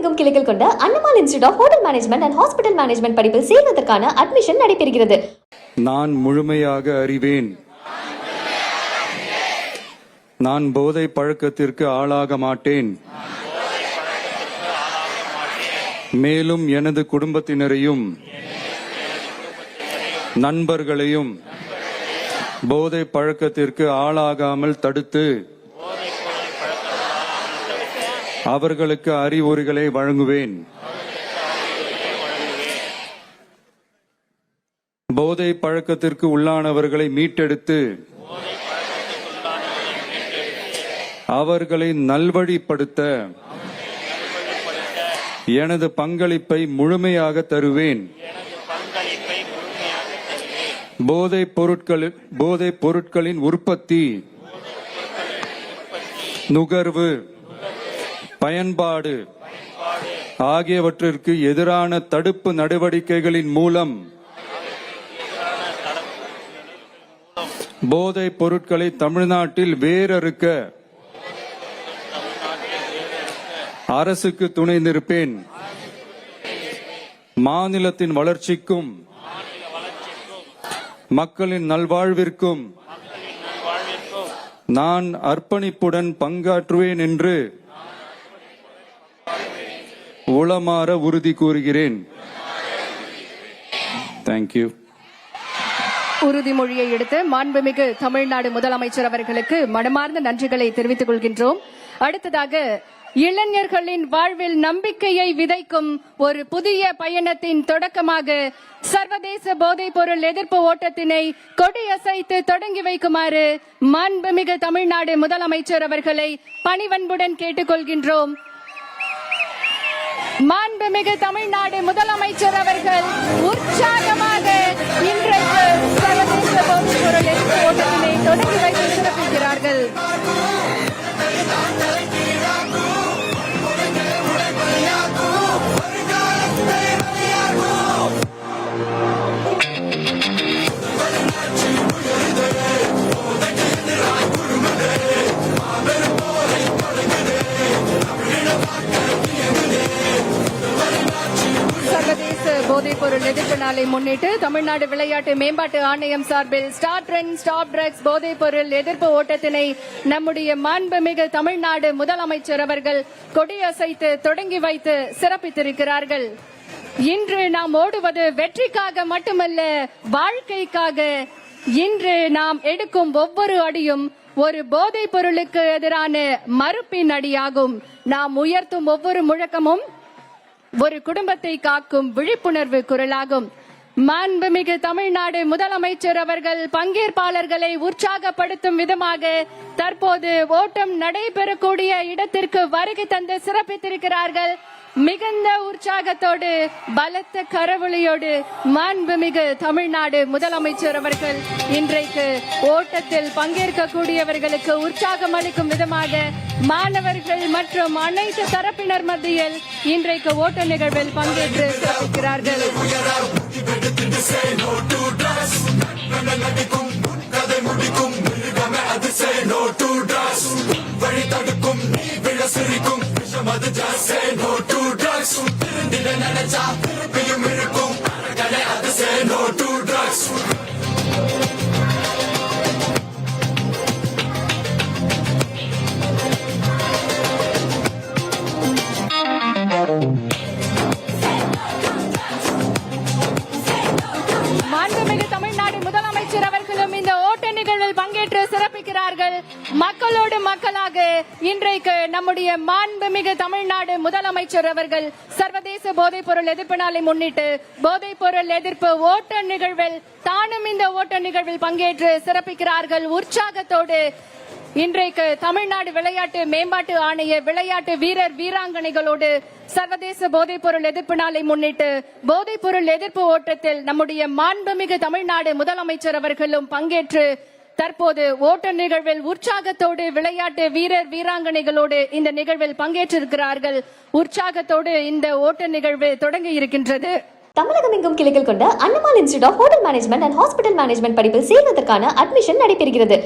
தமிழகமெங்கும் கிளைகள் கொண்ட அண்ணமால் institute of hotel management and hospital management படிப்பில் சேர்வதற்கான அட்மிஷன் நடைபெறுகிறது. நான் முழுமையாக அறிவேன். நான் போதை பழக்கத்திற்கு ஆளாக மாட்டேன். மேலும் எனது குடும்பத்தினரையும் நண்பர்களையும் போதை பழக்கத்திற்கு ஆளாகாமல் தடுத்து அவர்களுக்கு அறிவுரைகளை வழங்குவேன். போதை பழக்கத்திற்கு உள்ளானவர்களை மீட்டெடுத்து அவர்களை நல்வழிப்படுத்த எனது பங்களிப்பை முழுமையாக தருவேன். போதைப் பொருட்களின் உற்பத்தி, நுகர்வு, பயன்பாடு ஆகியவற்றிற்கு எதிரான தடுப்பு நடவடிக்கைகளின் மூலம் போதைப் பொருட்களை தமிழ்நாட்டில் வேரறுக்க அரசுக்கு துணை நிற்பேன். மாநிலத்தின் வளர்ச்சிக்கும் மக்களின் நல்வாழ்விற்கும் நான் அர்ப்பணிப்புடன் பங்காற்றுவேன் என்று உளமாற உறுதி கூறுகிறேன். தேங்க்யூ. உறுதிமொழியை எடுத்து மாண்புமிகு தமிழ்நாடு முதலமைச்சர் அவர்களுக்கு மனமார்ந்த நன்றிகளை தெரிவித்துக் கொள்கின்றோம். அடுத்ததாக இளைஞர்களின் வாழ்வில் நம்பிக்கையை விதைக்கும் ஒரு புதிய பயணத்தின் தொடக்கமாக சர்வதேச போதைப் பொருள் எதிர்ப்பு ஓட்டத்தினை கொடியசைத்து தொடங்கி வைக்குமாறு மாண்புமிகு தமிழ்நாடு முதலமைச்சர் அவர்களை பணிவன்புடன் கேட்டுக்கொள்கின்றோம். மாண்புமிகு தமிழ்நாடு முதலமைச்சர் அவர்கள் உற்சாகமாக இன்றைக்கு சர்வதேச போதைப் பொருள் எதிர்ப்பு ஓட்டத்தினை தொடங்கி வைத்து சிறப்பிக்கிறார்கள். போதைப் பொருள் எதிர்ப்பு நாளை முன்னிட்டு தமிழ்நாடு விளையாட்டு மேம்பாட்டு ஆணையம் சார்பில் ஸ்டார்ட் ட்ரெண்ட் ஸ்டாப் ட்ரக்ஸ் போதைப் பொருள் எதிர்ப்பு ஓட்டத்தினை நம்முடைய மாண்புமிகு தமிழ்நாடு முதலமைச்சர் அவர்கள் கொடியசைத்து தொடங்கி வைத்து சிறப்பித்திருக்கிறார்கள். இன்று நாம் ஓடுவது வெற்றிக்காக மட்டுமல்ல, வாழ்க்கைக்காக. இன்று நாம் எடுக்கும் ஒவ்வொரு அடியும் ஒரு போதைப் பொருளுக்கு எதிரான மறுப்பின் அடியாகும். நாம் உயர்த்தும் ஒவ்வொரு முழக்கமும் ஒரு குடும்பத்தை காக்கும் விழிப்புணர்வு குரலாகும். மாண்புமிகு தமிழ்நாடு முதலமைச்சர் அவர்கள் பங்கேற்பாளர்களை உற்சாகப்படுத்தும் விதமாக தற்போது ஓட்டம் நடைபெறக்கூடிய இடத்திற்கு வருகை தந்து சிறப்பித்திருக்கிறார்கள். மிகுந்த உற்சாகத்தோடு பலத்த கரவொலியோடு மாண்புமிகு தமிழ்நாடு முதலமைச்சர் அவர்கள் இன்றைக்கு ஓட்டத்தில் பங்கேற்கக்கூடியவர்களுக்கு உற்சாகம் அளிக்கும் விதமாக மாணவர்கள் மற்றும் அனைத்து தரப்பினர் மத்தியில் இன்றைக்கு ஓட்ட நிகழ்வில் பங்கேற்று சிறப்பிக்கிறார்கள். மாண்புமிகு தமிழ்நாடு முதலமைச்சர் அவர்களும் இந்த ஓட்ட நிகழ்வில் பங்கேற்று சிறப்பிக்கிறார்கள். மக்களோடு மக்களாக இன்றைக்கு நம்முடைய மாண்புமிகு தமிழ்நாடு முதலமைச்சர் அவர்கள் சர்வதேச போதைப் பொருள் எதிர்ப்பு நாளை முன்னிட்டு போதைப் பொருள் எதிர்ப்பு ஓட்ட நிகழ்வில் தானும் இந்த ஓட்ட நிகழ்வில் பங்கேற்று சிறப்பிக்கிறார்கள். உற்சாகத்தோடு இன்றைக்கு தமிழ்நாடு விளையாட்டு மேம்பாட்டு ஆணைய விளையாட்டு வீரர் வீராங்கனைகளோடு சர்வதேச போதைப் பொருள் எதிர்ப்பு நாளை முன்னிட்டு போதைப் பொருள் எதிர்ப்பு ஓட்டத்தில் நம்முடைய மாண்புமிகு தமிழ்நாடு முதலமைச்சர் அவர்களும் பங்கேற்று தற்போது ஓட்ட நிகழ்வில் உற்சாகத்தோடு விளையாட்டு வீரர் வீராங்கனைகளோடு இந்த நிகழ்வில் பங்கேற்றிருக்கிறார்கள். உற்சாகத்தோடு இந்த ஓட்ட நிகழ்வு தொடங்கி இருக்கின்றது. தமிழகமெங்கும் கிளைகள் கொண்ட அண்ணமால் institute of hotel management and hospital management படிப்பில் சேர்வதற்கான அட்மிஷன் நடைபெறுகிறது.